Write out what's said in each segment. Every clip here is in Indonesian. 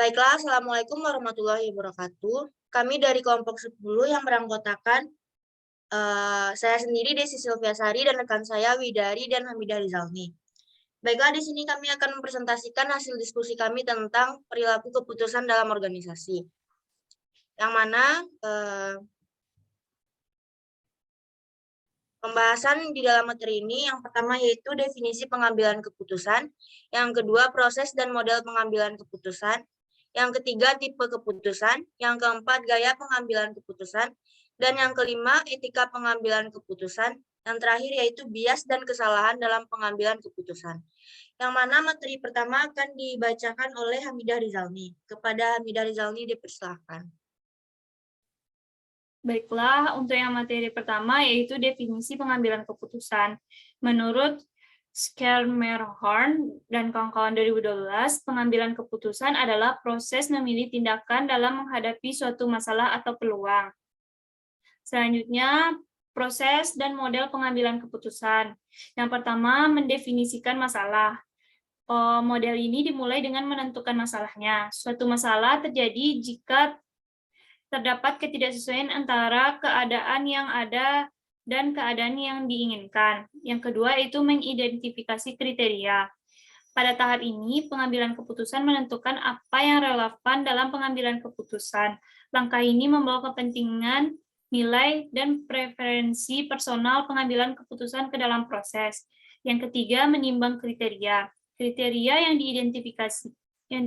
Baiklah, Assalamualaikum warahmatullahi wabarakatuh. Kami dari kelompok 10 yang beranggotakan saya sendiri Desi Silviasari dan rekan saya Widari dan Hamidah Rizalni. Baiklah, di sini kami akan mempresentasikan hasil diskusi kami tentang perilaku keputusan dalam organisasi. Yang mana pembahasan di dalam materi ini yang pertama yaitu definisi pengambilan keputusan, yang kedua proses dan model pengambilan keputusan, yang ketiga tipe keputusan, yang keempat gaya pengambilan keputusan, dan yang kelima etika pengambilan keputusan, yang terakhir yaitu bias dan kesalahan dalam pengambilan keputusan. Yang mana materi pertama akan dibacakan oleh Hamidah Rizalni. Kepada Hamidah Rizalni dipersilahkan. Baiklah, untuk yang materi pertama yaitu definisi pengambilan keputusan. Menurut Schermerhorn dan kawan-kawan 2012, pengambilan keputusan adalah proses memilih tindakan dalam menghadapi suatu masalah atau peluang. Selanjutnya, proses dan model pengambilan keputusan. Yang pertama, mendefinisikan masalah. Model ini dimulai dengan menentukan masalahnya. Suatu masalah terjadi jika terdapat ketidaksesuaian antara keadaan yang ada dan keadaan yang diinginkan. Yang kedua itu mengidentifikasi kriteria. Pada tahap ini, pengambilan keputusan menentukan apa yang relevan dalam pengambilan keputusan. Langkah ini membawa kepentingan, nilai, dan preferensi personal pengambilan keputusan ke dalam proses. Yang ketiga, menimbang kriteria. Kriteria yang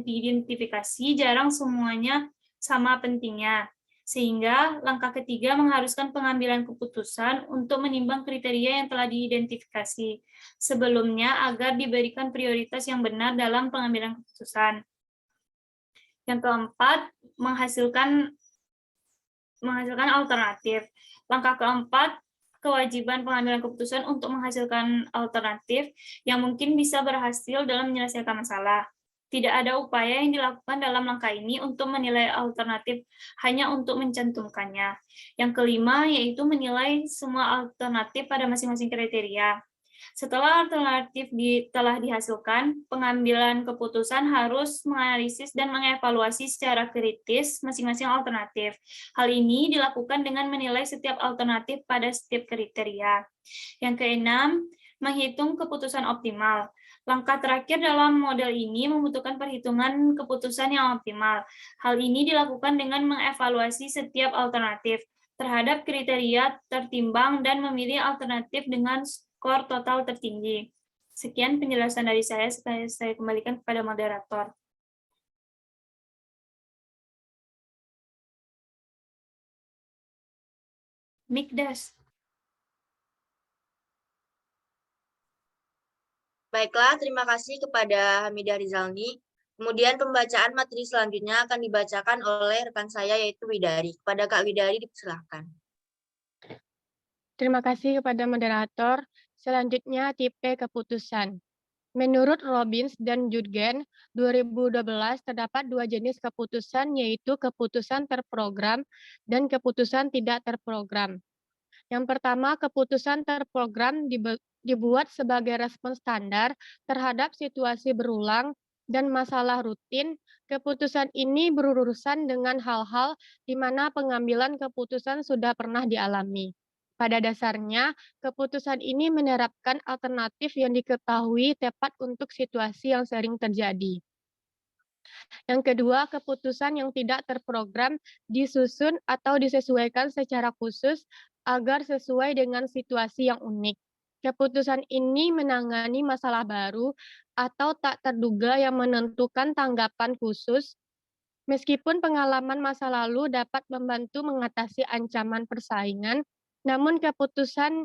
diidentifikasi jarang semuanya sama pentingnya, sehingga langkah ketiga mengharuskan pengambilan keputusan untuk menimbang kriteria yang telah diidentifikasi sebelumnya agar diberikan prioritas yang benar dalam pengambilan keputusan. Yang keempat, menghasilkan alternatif. Langkah keempat, kewajiban pengambilan keputusan untuk menghasilkan alternatif yang mungkin bisa berhasil dalam menyelesaikan masalah. Tidak ada upaya yang dilakukan dalam langkah ini untuk menilai alternatif, hanya untuk mencantumkannya. Yang kelima, yaitu menilai semua alternatif pada masing-masing kriteria. Setelah alternatif telah dihasilkan, pengambilan keputusan harus menganalisis dan mengevaluasi secara kritis masing-masing alternatif. Hal ini dilakukan dengan menilai setiap alternatif pada setiap kriteria. Yang keenam, menghitung keputusan optimal. Langkah terakhir dalam model ini membutuhkan perhitungan keputusan yang optimal. Hal ini dilakukan dengan mengevaluasi setiap alternatif terhadap kriteria tertimbang dan memilih alternatif dengan skor total tertinggi. Sekian penjelasan dari saya kembalikan kepada moderator. Mikdas. Baiklah, terima kasih kepada Hamidah Rizalni. Kemudian pembacaan materi selanjutnya akan dibacakan oleh rekan saya yaitu Widari. Kepada Kak Widari dipersilahkan. Terima kasih kepada moderator. Selanjutnya tipe keputusan. Menurut Robbins dan Jurgen, 2012 terdapat dua jenis keputusan, yaitu keputusan terprogram dan keputusan tidak terprogram. Yang pertama, keputusan terprogram dibuat sebagai respon standar terhadap situasi berulang dan masalah rutin. Keputusan ini berurusan dengan hal-hal di mana pengambilan keputusan sudah pernah dialami. Pada dasarnya, keputusan ini menerapkan alternatif yang diketahui tepat untuk situasi yang sering terjadi. Yang kedua, keputusan yang tidak terprogram disusun atau disesuaikan secara khusus agar sesuai dengan situasi yang unik. Keputusan ini menangani masalah baru atau tak terduga yang menentukan tanggapan khusus. Meskipun pengalaman masa lalu dapat membantu mengatasi ancaman persaingan, namun keputusan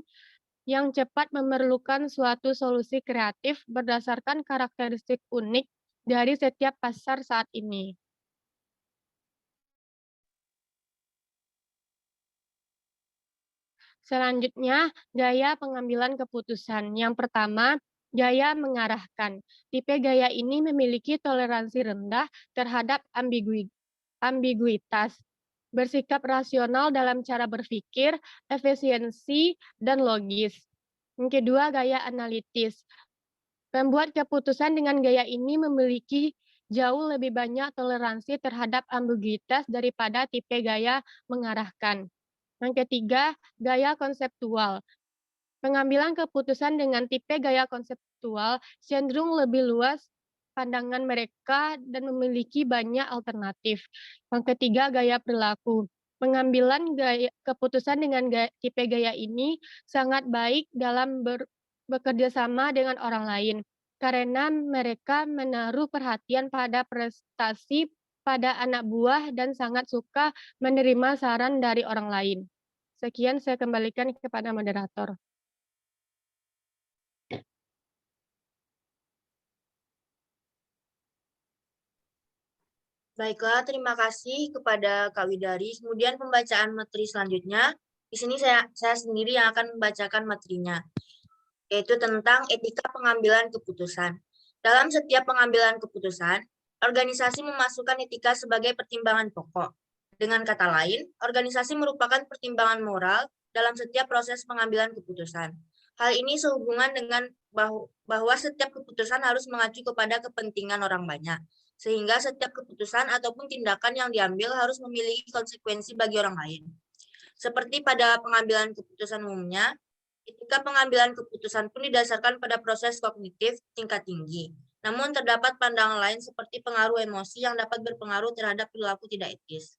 yang cepat memerlukan suatu solusi kreatif berdasarkan karakteristik unik dari setiap pasar saat ini. Selanjutnya, gaya pengambilan keputusan. Yang pertama, gaya mengarahkan. Tipe gaya ini memiliki toleransi rendah terhadap ambiguitas, bersikap rasional dalam cara berpikir, efisiensi, dan logis. Yang kedua, gaya analitis. Pembuat keputusan dengan gaya ini memiliki jauh lebih banyak toleransi terhadap ambiguitas daripada tipe gaya mengarahkan. Yang ketiga, gaya konseptual. Pengambilan keputusan dengan tipe gaya konseptual cenderung lebih luas pandangan mereka dan memiliki banyak alternatif. Yang ketiga, gaya perilaku. Pengambilan keputusan dengan tipe gaya ini sangat baik dalam bekerja sama dengan orang lain, karena mereka menaruh perhatian pada prestasi pada anak buah dan sangat suka menerima saran dari orang lain. Sekian saya kembalikan kepada moderator. Baiklah, terima kasih kepada Kak Widari. Kemudian pembacaan materi selanjutnya. Di sini saya sendiri yang akan membacakan materinya, yaitu tentang etika pengambilan keputusan. Dalam setiap pengambilan keputusan, organisasi memasukkan etika sebagai pertimbangan pokok. Dengan kata lain, organisasi merupakan pertimbangan moral dalam setiap proses pengambilan keputusan. Hal ini sehubungan dengan bahwa setiap keputusan harus mengacu kepada kepentingan orang banyak, sehingga setiap keputusan ataupun tindakan yang diambil harus memiliki konsekuensi bagi orang lain. Seperti pada pengambilan keputusan umumnya, etika pengambilan keputusan pun didasarkan pada proses kognitif tingkat tinggi. Namun terdapat pandangan lain seperti pengaruh emosi yang dapat berpengaruh terhadap perilaku tidak etis.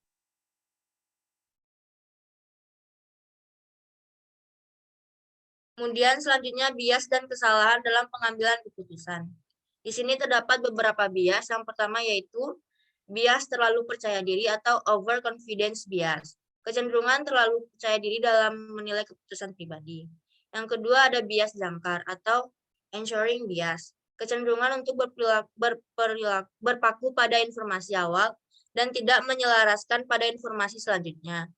Kemudian selanjutnya bias dan kesalahan dalam pengambilan keputusan. Di sini terdapat beberapa bias. Yang pertama yaitu bias terlalu percaya diri atau overconfidence bias. Kecenderungan terlalu percaya diri dalam menilai keputusan pribadi. Yang kedua ada bias jangkar atau ensuring bias. Kecenderungan untuk berpaku pada informasi awal dan tidak menyelaraskan pada informasi selanjutnya.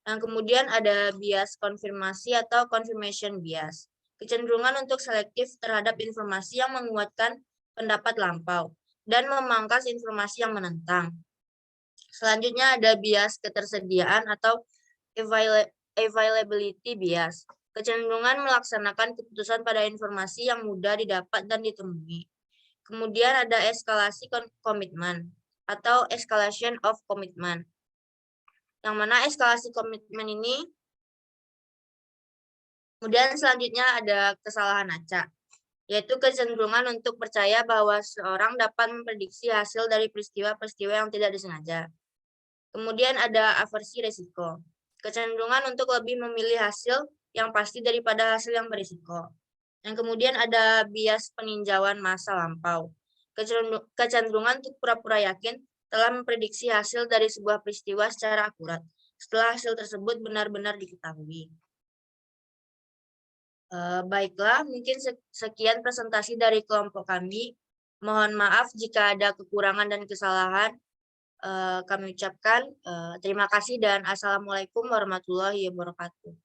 Yang kemudian ada bias konfirmasi atau confirmation bias. Kecenderungan untuk selektif terhadap informasi yang menguatkan pendapat lampau dan memangkas informasi yang menentang. Selanjutnya ada bias ketersediaan atau availability bias. Kecenderungan melaksanakan keputusan pada informasi yang mudah didapat dan ditemui. Kemudian ada eskalasi komitmen atau escalation of commitment. Yang mana eskalasi komitmen ini, kemudian selanjutnya ada kesalahan acak, yaitu kecenderungan untuk percaya bahwa seorang dapat memprediksi hasil dari peristiwa-peristiwa yang tidak disengaja. Kemudian ada aversi resiko, kecenderungan untuk lebih memilih hasil yang pasti daripada hasil yang berisiko. Yang kemudian ada bias peninjauan masa lampau, kecenderungan untuk pura-pura yakin telah memprediksi hasil dari sebuah peristiwa secara akurat, setelah hasil tersebut benar-benar diketahui. Baiklah, mungkin sekian presentasi dari kelompok kami. Mohon maaf jika ada kekurangan dan kesalahan. Kami ucapkan terima kasih dan Assalamualaikum warahmatullahi wabarakatuh.